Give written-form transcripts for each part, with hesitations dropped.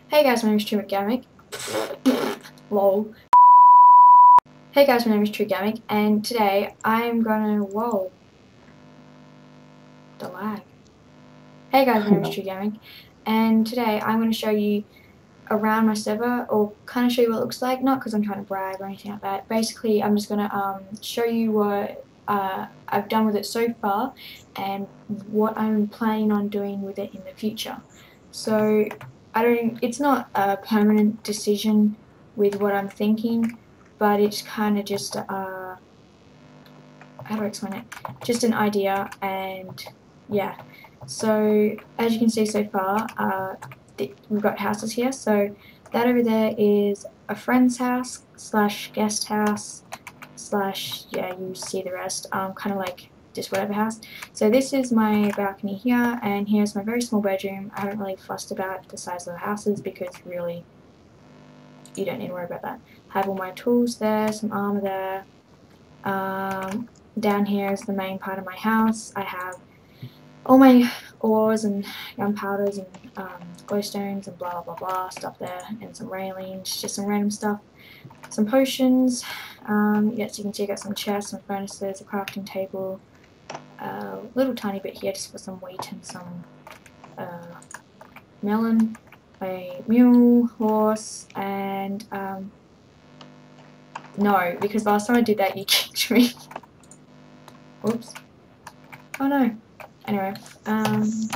Hey guys, my name is Trigamic. Lol. Hey guys, my name is Trigamic, and today I'm gonna. Whoa. The lag. Hey guys, my name is Trigamic, and today I'm gonna show you around my server, or kind of show you what it looks like. Not because I'm trying to brag or anything like that. Basically, I'm just gonna show you what I've done with it so far, and what I'm planning on doing with it in the future. So it's not a permanent decision with what I'm thinking, but it's kind of just how do I explain it? Just an idea, and yeah. So as you can see so far, we've got houses here. So that over there is a friend's house slash guest house slash, yeah, you see the rest, kind of like just whatever house. So this is my balcony here, and here's my very small bedroom. I haven't really fussed about the size of the houses because really you don't need to worry about that. I have all my tools there, some armor there. Down here is the main part of my house. I have all my ores and gunpowders and glowstones and blah blah blah stuff there, and some railings, just some random stuff. Some potions. Yes, you can see I got some chests, some furnaces, a crafting table, a little tiny bit here just for some wheat and some melon, a mule, horse, and no, because last time I did that you kicked me. Oops. Oh no. Anyway, this.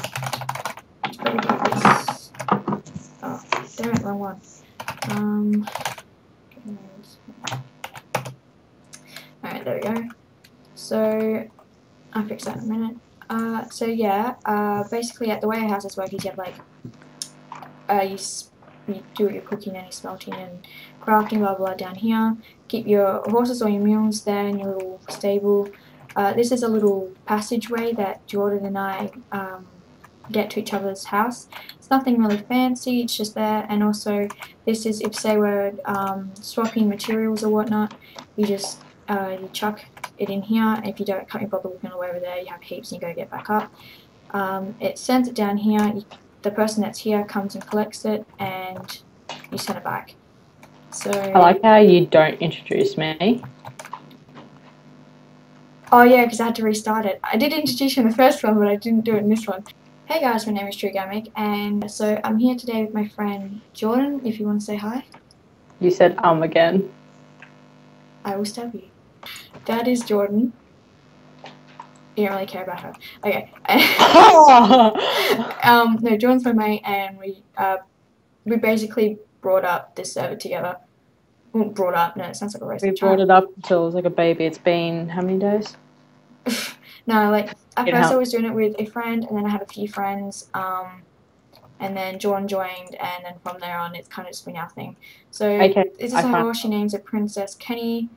Oh, damn it, wrong one. Alright, there we go. So, I'll fix that in a minute. So yeah, basically the way a house is work is you have like, you do your cooking and your smelting and crafting, blah blah down here. Keep your horses or your mules there in your little stable. This is a little passageway that Jordan and I get to each other's house. It's nothing really fancy, it's just there. And also, this is if say we're swapping materials or whatnot, you just you chuck it in here. If you can't be bothered walking all the way over there, you have heaps and you go get back up. It sends it down here. The person that's here comes and collects it, and you send it back. So I like how you don't introduce me. Oh yeah, because I had to restart it. I did introduce you in the first one, but I didn't do it in this one. Hey guys, my name is Trigamic, and so I'm here today with my friend Jordan, if you want to say hi. You said again. I will stab you. That is Jordan. You don't really care about her. Okay. No, Jordan's my mate, and we basically brought up this server together. Well, brought up, no, it sounds like a waste of time. We brought it up until it was like a baby. It's been how many days? No, like at first I was doing it with a friend, and then I had a few friends, and then Jordan joined, and then from there on it's kind of just been our thing. So okay, this is how she names it, Princess Kenny,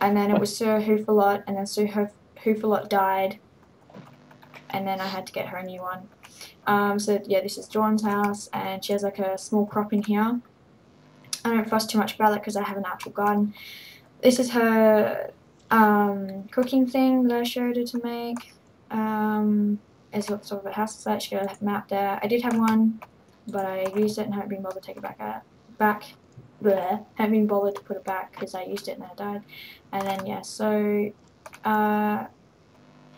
and then it was Sir Hoofalot, and then Sir Hoofalot died, and then I had to get her a new one. So yeah, this is Jordan's house, and she has like a small crop in here. I don't fuss too much about it because I have an actual garden. This is her cooking thing that I showed her to make. Is what sort of a house is like. She got a map there. I did have one, but I used it and haven't been bothered to take it back. Bleh. Haven't been bothered to put it back because I used it and then it died. And then yeah, so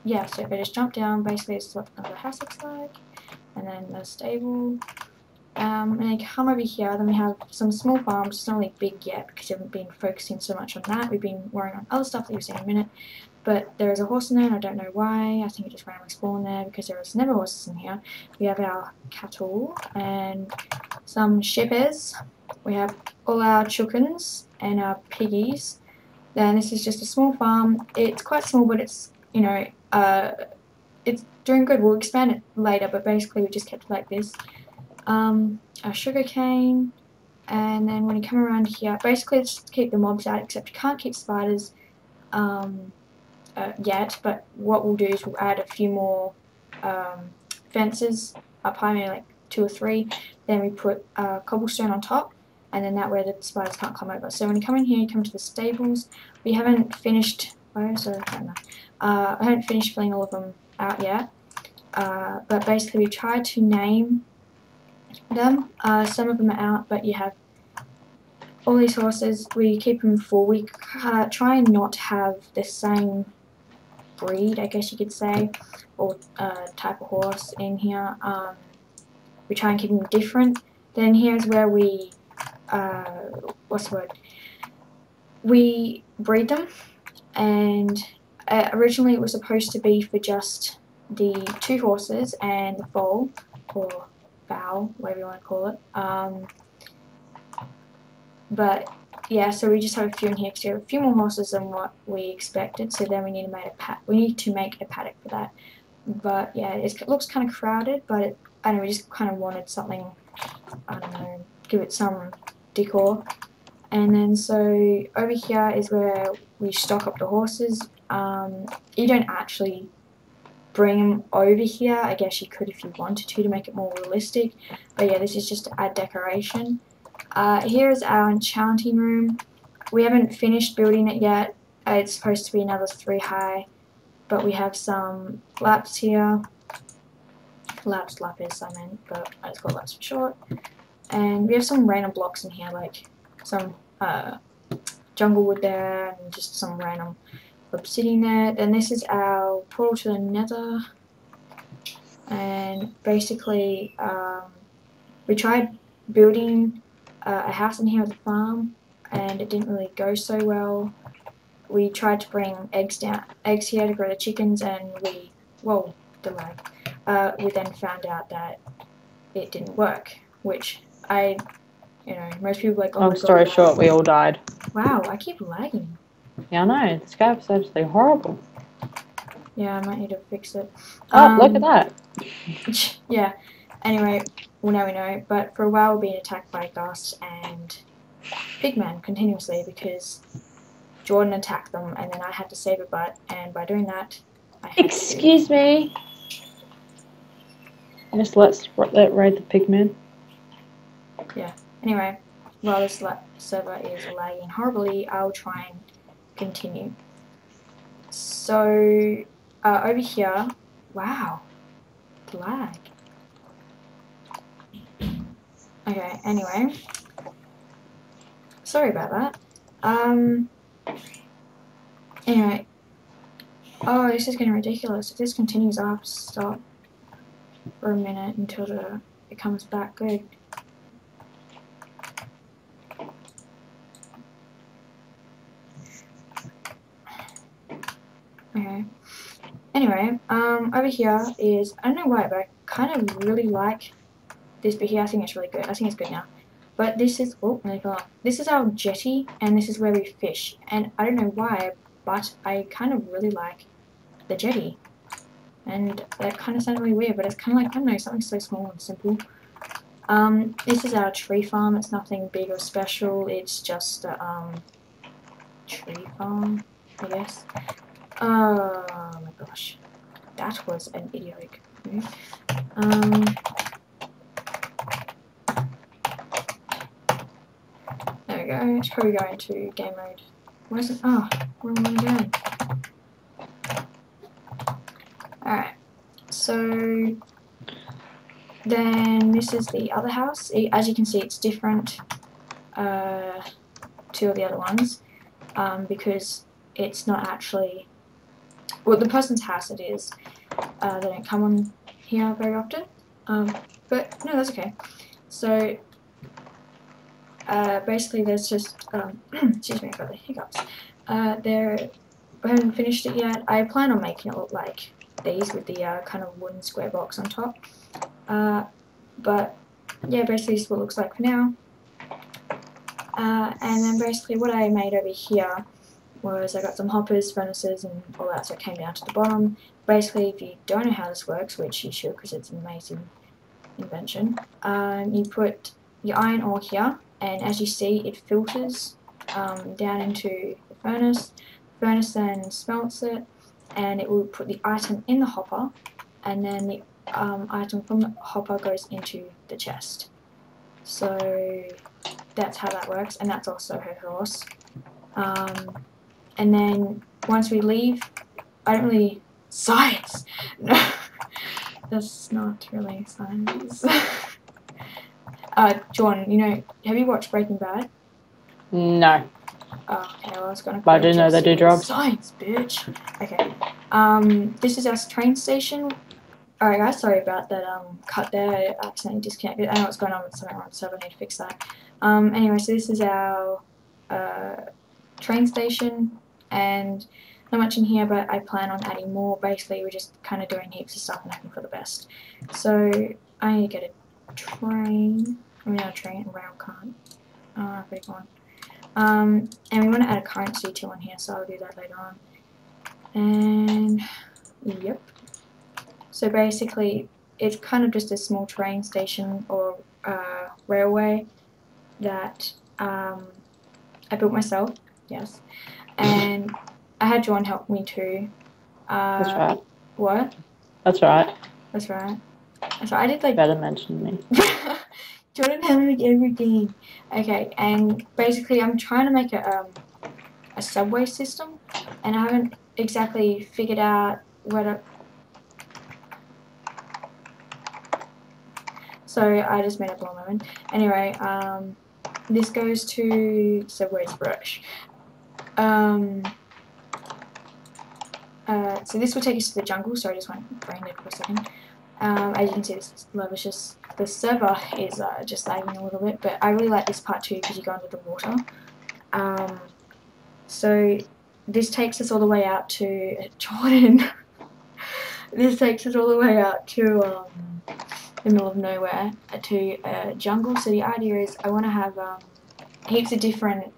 yeah, so if I just jump down, basically this is what the house looks like, and then the stable. And then come over here, then we have some small farms. It's not really big yet because we haven't been focusing so much on that. We've been worrying on other stuff that you'll see in a minute. But there is a horse in there, and I don't know why. I think it just randomly spawned there because there was never horses in here. We have our cattle and some sheepers. We have all our chickens and our piggies. Then this is just a small farm. It's quite small, but it's, you know, it's doing good. We'll expand it later, but basically we just kept it like this. Our sugar cane, and then when you come around here, basically it's just to keep the mobs out, except you can't keep spiders yet, but what we'll do is we'll add a few more fences up high, maybe like 2 or 3, then we put cobblestone on top, and then that way the spiders can't come over. So when you come in here, you come to the stables. We haven't finished, I haven't finished filling all of them out yet, but basically we tried to name them. Some of them are out, but you have all these horses. We keep them full. We try and not have the same breed, I guess you could say, or type of horse in here. We try and keep them different. Then here's where we, what's the word? We breed them, and originally it was supposed to be for just the 2 horses and the foal, or foal, whatever you want to call it. But yeah, so we just have a few in here because we have a few more horses than what we expected. So then we need to make a paddock for that. But yeah, it looks kind of crowded, but I don't know, we just kind of wanted something, I don't know, give it some decor. And then so over here is where we stock up the horses. You don't actually bring them over here. I guess you could if you wanted to make it more realistic. But yeah, this is just to add decoration. Here is our enchanting room. We haven't finished building it yet. It's supposed to be another 3 high. But we have some laps here. Lapis, I meant, but I just call laps for short. And we have some random blocks in here, like some jungle wood there, and just some random obsidian there. Then this is our portal to the nether. And basically, we tried building a house in here with a farm, and it didn't really go so well. We tried to bring eggs here to grow the chickens, and we then found out that it didn't work, which most people are like, oh my god. Long story short, we all died. Wow, I keep lagging. Yeah, I know. This game's absolutely horrible. Yeah, I might need to fix it. Oh, look at that. Yeah. Anyway, well now we know, but for a while we're being attacked by ghasts and pigmen continuously because Jordan attacked them, and then I had to save a butt, and by doing that, I had Excuse me. Just let raid the pigmen. Yeah. Anyway, while this server is lagging horribly, I'll try and continue. So over here, wow, the lag. Okay. Anyway, sorry about that. Anyway, oh, this is getting ridiculous. If this continues, I'll have to stop for a minute until it comes back good. Okay. Anyway, over here is, I don't know why, but I kind of really like this bit here. I think it's really good. I think it's good now. But this is, oh, nearly fell off. This is our jetty, and this is where we fish. And I don't know why, but I kind of really like the jetty. And that kind of sounded really weird, but it's kind of like, I don't know, something so small and simple. This is our tree farm. It's nothing big or special. It's just a tree farm, I guess. Oh my gosh, that was an idiotic move. There we go. It's probably going to game mode. Where is it? Oh, where am I going? Alright, so then this is the other house. As you can see, it's different to the other ones because it's not actually, well, the person's house it is. They don't come on here very often, but no, that's okay. So basically there's just, excuse me, I've got the hiccups. I haven't finished it yet. I plan on making it look like these with the kind of wooden square box on top. But yeah, basically this is what it looks like for now. And then basically what I made over here was I got some hoppers, furnaces and all that, so it came down to the bottom. Basically, if you don't know how this works, which you should because it's an amazing invention, you put your iron ore here, and as you see it filters down into the furnace. The furnace then smelts it, and it will put the item in the hopper, and then the item from the hopper goes into the chest. So that's how that works, and that's also her horse. And then once we leave, I don't really, science! No, that's not really science. John, you know, have you watched Breaking Bad? No. Oh, okay, well, I was gonna But I quote do know they do drugs. Science, bitch. Okay. This is our train station. Alright, guys, sorry about that cut there. I accidentally disconnected. I know what's going on with something wrong, so I need to fix that. Anyway, so this is our train station, and not much in here, but I plan on adding more. Basically, we're just kind of doing heaps of stuff and hoping for the best. So I need to get a train. I mean, not a train, a rail car. Big one. And we want to add a currency too on here, so I'll do that later on. And yep. So basically, it's kind of just a small train station or railway that I built myself. Yes, and I had John help me too. That's right. What? That's right. That's right. That's right. I did like. Better mention me. Jordan handled everything. Okay, and basically, I'm trying to make a subway system, and I haven't exactly figured out what a. So I just made up a moment. Anyway, this goes to Subway's Rush. So this will take us to the jungle. Sorry, I just went brain dead for a second. As you can see, this love is just the server is just lagging a little bit, but I really like this part too because you go under the water. So this takes us all the way out to Jordan. This takes us all the way out to the middle of nowhere to a jungle. So the idea is I want to have heaps of different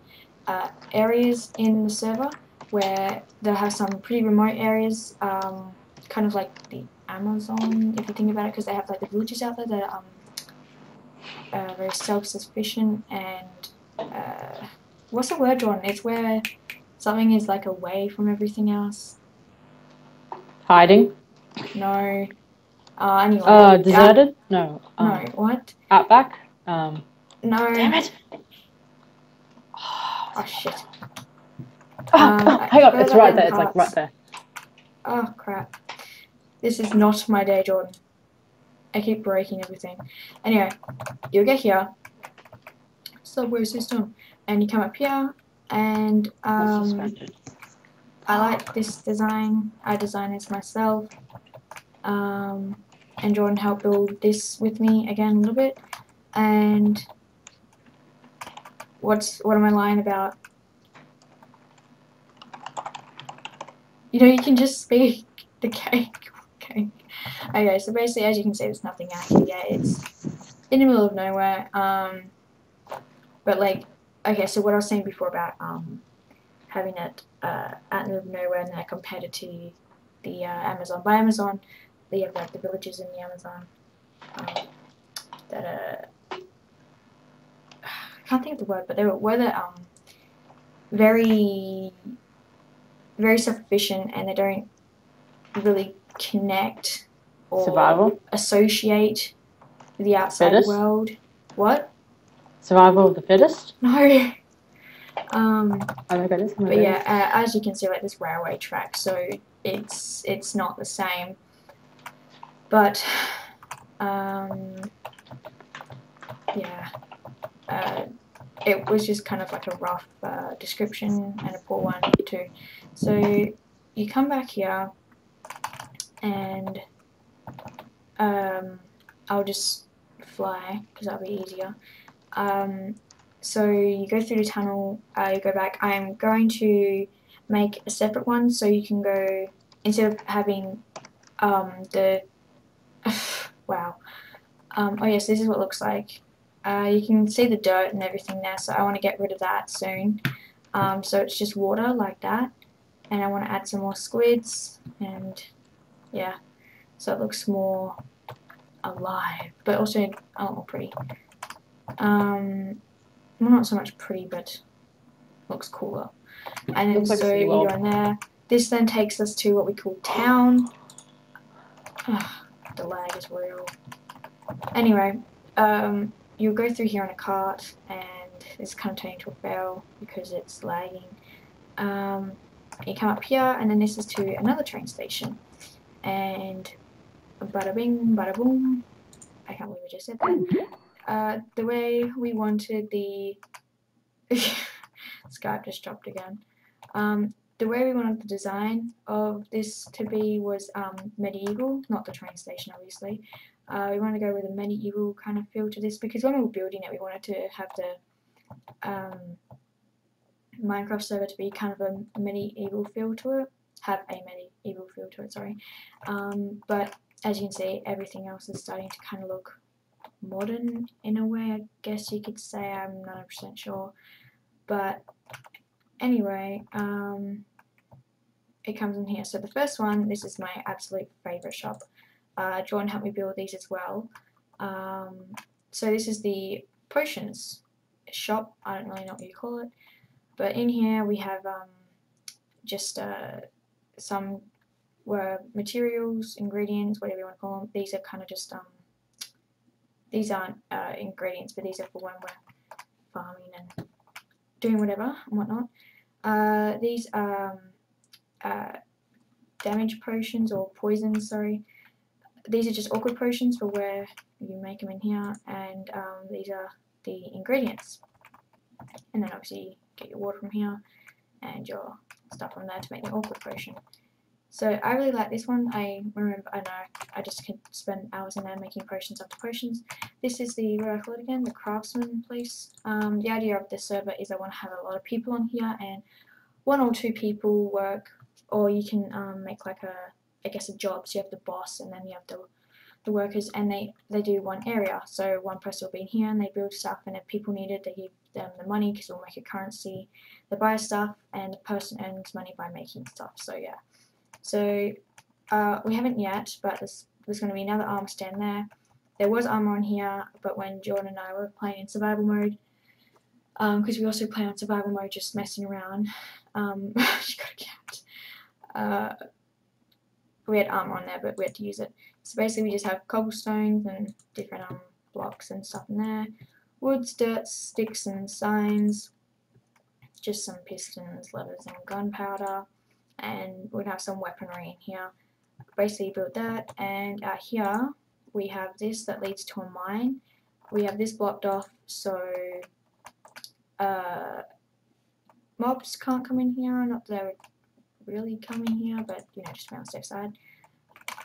areas in the server where they'll have some pretty remote areas, kind of like the Amazon, if you think about it, because they have like the villages out there that are very self-sufficient and what's the word, Jordan? It's where something is like away from everything else. Hiding? No. Anyway. Deserted? No. No, what? Outback? No. Damn it! Oh, shit. Hang on, it's right there, it's like right there. Oh, crap. This is not my day, Jordan. I keep breaking everything. Anyway, you'll get here. Subway system. And you come up here, and I like this design. I designed this myself. And Jordan helped build this with me again a little bit. And what am I lying about? You know, you can just speak. The cake. Okay, so basically, as you can see, there's nothing out here yet. It's in the middle of nowhere. But like, okay, so what I was saying before about having it out in the middle of nowhere and then compared it to the Amazon. By Amazon, they have like the villages in the Amazon that I can't think of the word, but they were very self-sufficient, and they don't really connect or associate with the outside world. What? Survival of the fittest? No. But yeah, as you can see, like this railway track, so it's not the same. But yeah, it was just kind of like a rough description and a poor one too. So you come back here, and I'll just fly because that'll be easier. So you go through the tunnel, you go back. I'm going to make a separate one so you can go, instead of having the wow. Oh yes, this is what it looks like. You can see the dirt and everything there, so I want to get rid of that soon. So it's just water like that, and I want to add some more squids, and yeah, so it looks more alive, but also a lot more pretty. Well, not so much pretty, but looks cooler. And then so you go in there. This then takes us to what we call town. The lag is real. Anyway, you'll go through here on a cart, and it's kind of turning into a fail because it's lagging. You come up here, and then this is to another train station. And bada bing, bada boom. I can't believe I just said that. the way we wanted the Skype just dropped again. The way we wanted the design of this to be was medieval, not the train station obviously. We wanted to go with a medieval kind of feel to this because when we were building it we wanted to have the Minecraft server to be kind of a medieval feel to it, sorry. But as you can see, everything else is starting to kind of look modern in a way, I guess you could say. I'm not 100% sure. But anyway, it comes in here. So the first one, this is my absolute favourite shop. Jordan helped me build these as well. So this is the potions shop. I don't really know what you call it. But in here we have just some materials, ingredients, whatever you want to call them. These are kind of just, these aren't ingredients, but these are for when we're farming and doing whatever and whatnot. These are damage potions or poisons, sorry. These are just awkward potions for where you make them in here, and these are the ingredients. And then obviously get your water from here and your stuff from there to make the awkward potion. So I really like this one. I know I just could spend hours in there making potions after potions. This is the, what do I call it again, the craftsman place. The idea of this server is I want to have a lot of people on here, and 1 or 2 people work, or you can make like I guess a job. So you have the boss and then you have the workers, and they do one area. So one person will be in here and they build stuff, and if people need it they give them the money because it'll make a currency. They buy stuff and the person earns money by making stuff. So yeah. So we haven't yet, but there's going to be another armor stand there. There was armor on here, but when Jordan and I were playing in survival mode, because we also play on survival mode just messing around, she got a cat. We had armor on there, but we had to use it. So basically we just have cobblestones and different blocks and stuff in there. Woods, dirt, sticks and signs. Just some pistons, levers and gunpowder. And we'd have some weaponry in here. Basically build that, and here we have this that leads to a mine. We have this blocked off so mobs can't come in here, not that they would really come in here, but you know, just to be on the safe side.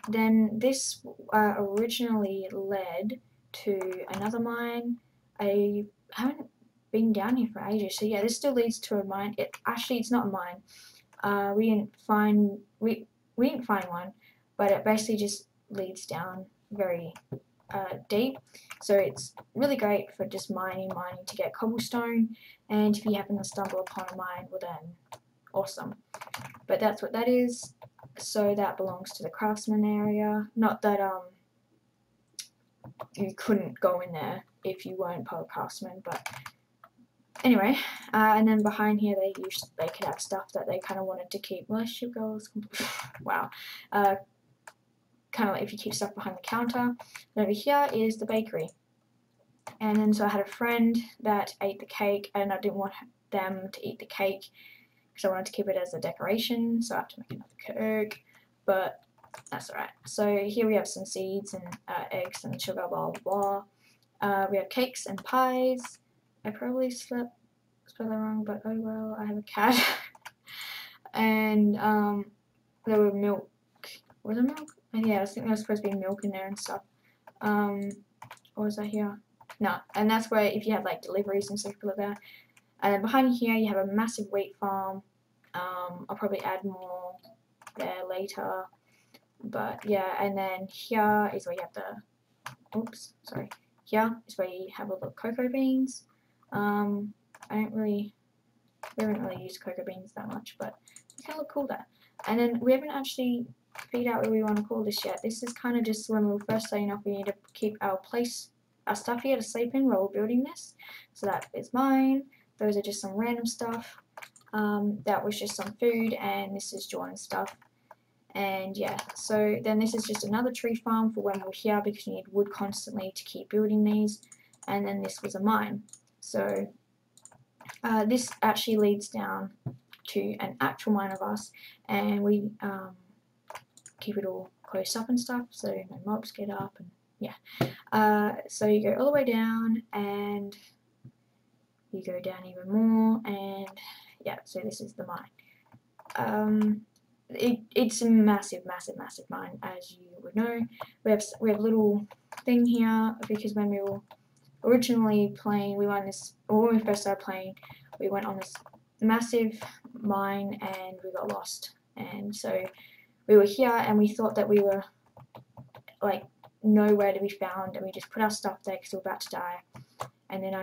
Then this originally led to another mine. I haven't been down here for ages, so yeah, this still leads to a mine. It's not a mine. We didn't find one, but it basically just leads down very deep. So it's really great for just mining to get cobblestone, and if you happen to stumble upon a mine, well then, awesome. But that's what that is. So that belongs to the craftsman area. Not that you couldn't go in there if you weren't part of craftsman, but anyway, and then behind here they could have stuff that they kind of wanted to keep. Relationship goals, wow. Kind of like if you keep stuff behind the counter. And over here is the bakery. And then so I had a friend that ate the cake, and I didn't want them to eat the cake because I wanted to keep it as a decoration, so I have to make another cake, but that's alright. So here we have some seeds and eggs and sugar, blah blah blah. We have cakes and pies. I probably spelled that wrong, but oh well, I have a cat. And there were milk. Was there milk? Yeah, I think there was supposed to be milk in there and stuff. Or was that here? No, and that's where if you have like deliveries and stuff like that. And then behind here you have a massive wheat farm. I'll probably add more there later. But yeah, and then here is where you have the, oops, sorry. Here is where you have all the cocoa beans. We haven't really used cocoa beans that much, but it's kind of look cool there. And then we haven't actually figured out what we want to call this yet. This is kind of just when we were first starting off, we need to keep our stuff here to sleep in while we're building this. So that is mine. Those are just some random stuff. That was just some food, and this is Jordan's stuff. And yeah, so then this is just another tree farm for when we're here because you need wood constantly to keep building these. And then this was a mine. So this actually leads down to an actual mine of us, and we keep it all closed up and stuff so no mobs get up and yeah. So you go all the way down, and you go down even more, and yeah. So this is the mine. It's a massive mine, as you would know. We have a little thing here because when we were originally playing, when we first started playing, we went on this massive mine and we got lost, and so we were here and we thought that we were like nowhere to be found, and we just put our stuff there because we were about to die. And then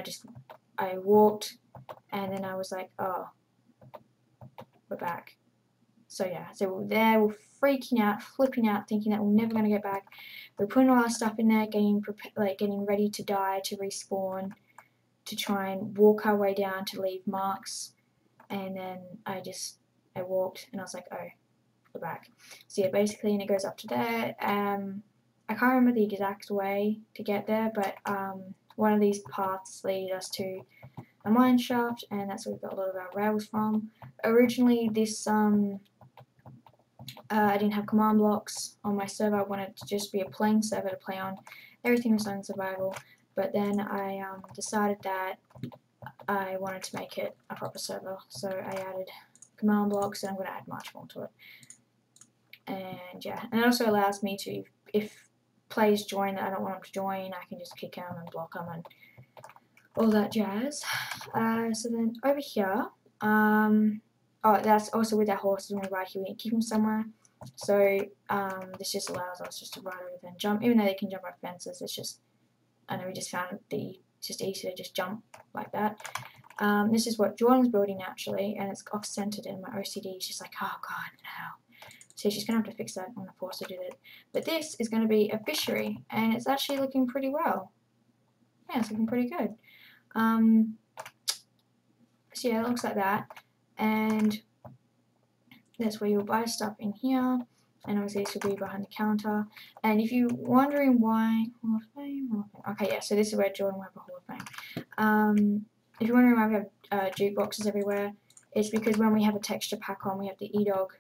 I walked, and then I was like, oh, we're back. So yeah, so we're there, we're freaking out, flipping out, thinking that we're never going to get back. We're putting all our stuff in there, getting ready to die, to respawn, to try and walk our way down to leave marks. And then I walked, and I was like, oh, we're back. So yeah, basically, and it goes up to there. I can't remember the exact way to get there, but one of these paths lead us to a mine shaft, and that's where we got a lot of our rails from. Originally, this I didn't have command blocks on my server. I wanted it to just be a plain server to play on. Everything was on survival, but then I decided that I wanted to make it a proper server, so I added command blocks, and I'm going to add much more to it. And yeah, and it also allows me to, if players join that I don't want them to join, I can just kick them and block them and all that jazz. So then over here, oh, that's also with our horses. When we ride here, we need to keep them somewhere. So this just allows us just to ride over and jump, even though they can jump over fences. It's just, I know we just found it's just easier to just jump like that. This is what Jordan's building actually, and it's off-centered, and my OCD is just like, oh god, no. So she's going to have to fix that. I'm going to force her to do that. But this is going to be a fishery, and it's actually looking pretty well. Yeah, it's looking pretty good. So yeah, it looks like that. And that's where you'll buy stuff in here. And obviously this will be behind the counter. And if you're wondering why Hall of Fame, okay, yeah, so this is where Jordan will have a Hall of Fame. If you're wondering why we have jukeboxes everywhere, it's because when we have a texture pack on, we have the eDog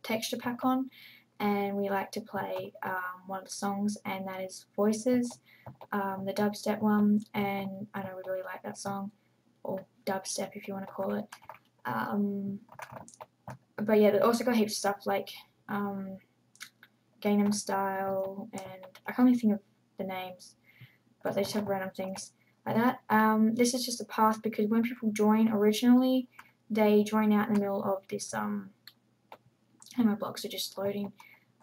texture pack on, and we like to play one of the songs, and that is Voices, the dubstep one, and I know we really like that song, or dubstep if you want to call it. But yeah, they also got heaps of stuff like Gangnam Style, and I can't even think of the names, but they just have random things like that. This is just a path because when people join originally, they join out in the middle of this, and my blocks are just loading,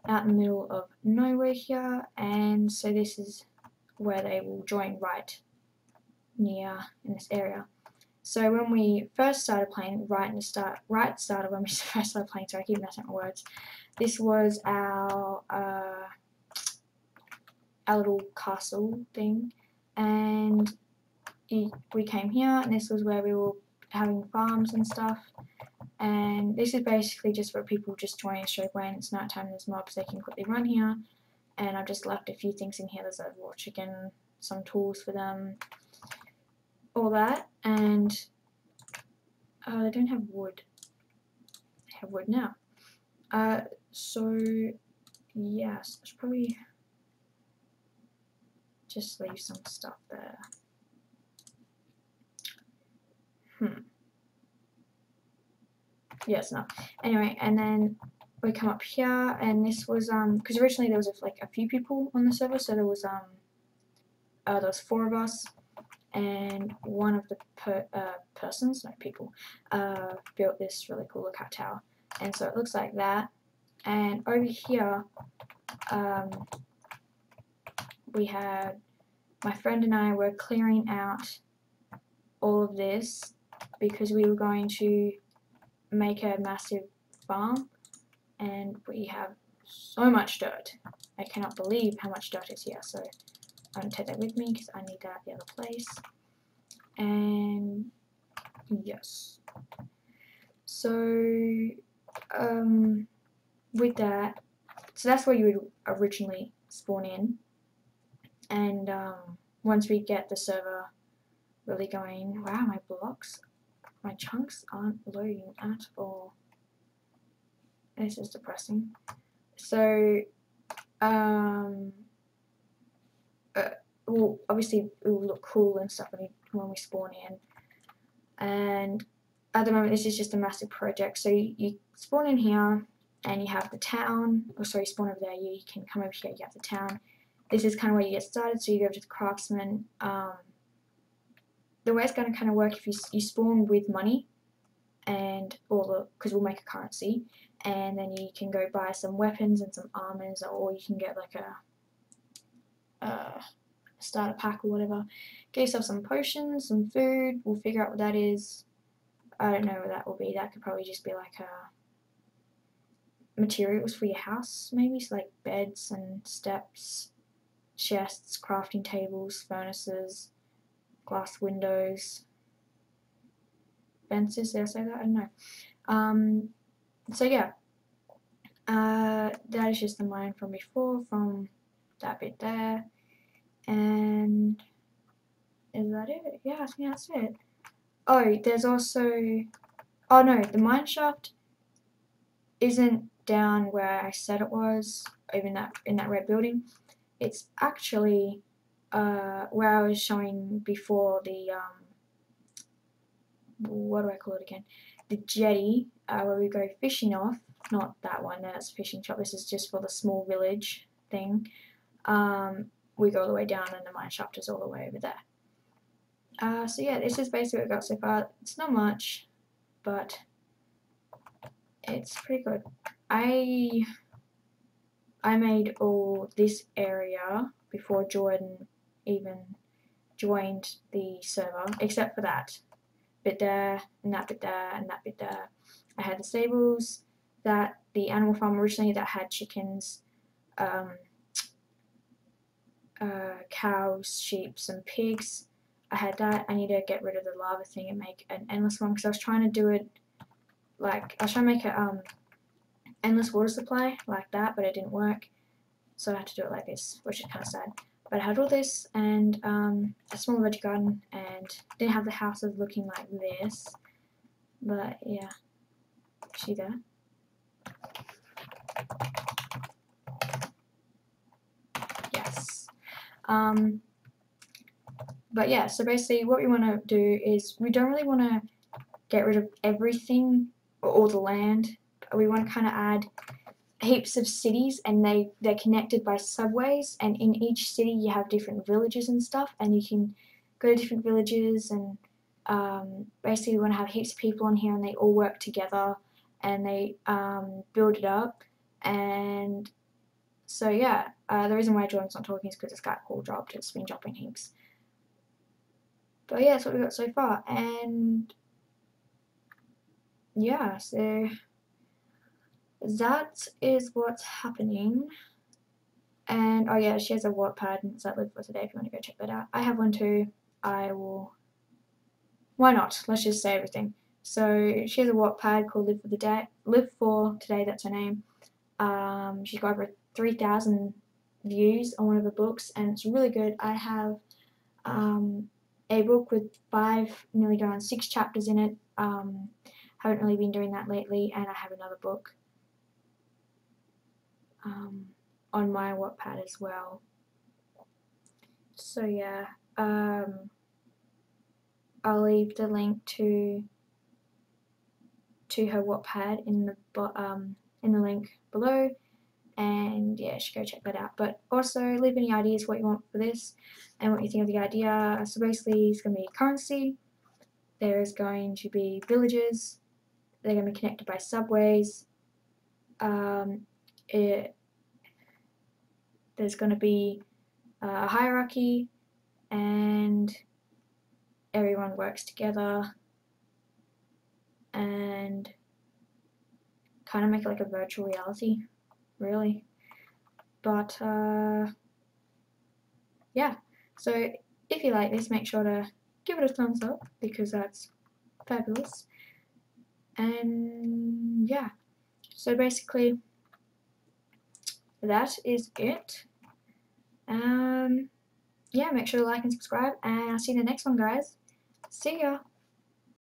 out in the middle of nowhere here, and so this is where they will join right near in this area. So when we first started playing, when we first started playing, sorry I keep messing up my words, this was our little castle thing, and we came here, and this was where we were having farms and stuff. And this is basically just for people just joining straight away, and it's night time, there's mobs, they can quickly run here. And I've just left a few things in here. There's a raw chicken, some tools for them, all that. And they don't have wood. They have wood now. So yes, I should probably just leave some stuff there. Yes, no. Anyway, and then we come up here, and this was because originally there was like a few people on the server, so there was 4 of us, and one of the people built this really cool lookout tower, and so it looks like that. And over here, we had my friend and I were clearing out all of this because we were going to make a massive farm, and we have so much dirt. I cannot believe how much dirt is here, so I'm going to take that with me because I need that at the other place. And yes, so with that, so that's where you would originally spawn in, and once we get the server really going, wow, my chunks aren't loading at all. This is depressing. So well, obviously it will look cool and stuff when we spawn in. And at the moment, this is just a massive project. So you spawn in here, and you have the town. Or sorry, spawn over there. You can come over here. You have the town. This is kind of where you get started. So you go to the craftsman. The way it's going to kind of work, if you spawn with money, and because we'll make a currency, and then you can go buy some weapons and some armors, or you can get like a starter pack or whatever. Get yourself some potions, some food. We'll figure out what that is. I don't know what that will be. That could probably just be like materials for your house, maybe. So like beds and steps, chests, crafting tables, furnaces, glass windows, fences. Did I say that? I don't know. So yeah, that is just the mine from before, from that bit there. And is that it? Yeah, I think that's it. Oh, there's also, oh no, the mine shaft isn't down where I said it was, even in that red building. It's actually where I was showing before, the what do I call it again? The jetty, where we go fishing off. Not that one. That's a fishing shop. This is just for the small village thing. We go all the way down, and the mine shaft is all the way over there. So yeah, this is basically what we got so far. It's not much, but it's pretty good. I made all this area before Jordan even joined the server, except for that bit there, and that bit there, and that bit there. I had the stables, that the animal farm originally that had chickens, cows, sheep, and pigs. I had that. I need to get rid of the lava thing and make an endless one, because I was trying to do it like, I was trying to make a endless water supply like that, but it didn't work, so I had to do it like this, which is kind of sad. But I had all this, and a small veggie garden, and didn't have the houses looking like this, but yeah. Is she there? Yes. But yeah, so basically what we want to do is, we don't really want to get rid of everything or all the land. We want to kind of add heaps of cities, and they're connected by subways, and in each city you have different villages and stuff, and you can go to different villages, and basically we want to have heaps of people in here, and they all work together, and they build it up. And so yeah, the reason why Jordan's not talking is because this guy called dropped. It's been dropping heaps. But yeah, that's what we got so far, and yeah, so that is what's happening. And oh yeah, she has a wattpad, and it's at Live For Today if you want to go check that out. I have one too. I will. Why not? Let's just say everything. So she has a wattpad called Live For Today. That's her name. She's got over 3,000 views on one of her books, and it's really good. I have a book with 5, nearly going on 6 chapters in it. Haven't really been doing that lately, and I have another book on my wattpad as well. So yeah, I'll leave the link to her wattpad in the link below, and yeah, you should go check that out. But also leave any ideas what you want for this and what you think of the idea. So basically, it's going to be currency. There is going to be villages. They're going to be connected by subways. There's going to be a hierarchy, and everyone works together, and kind of make it like a virtual reality, really. But yeah, so if you like this, make sure to give it a thumbs up, because that's fabulous. And yeah, so basically that is it. Yeah, make sure to like and subscribe, and I'll see you in the next one, guys. See ya.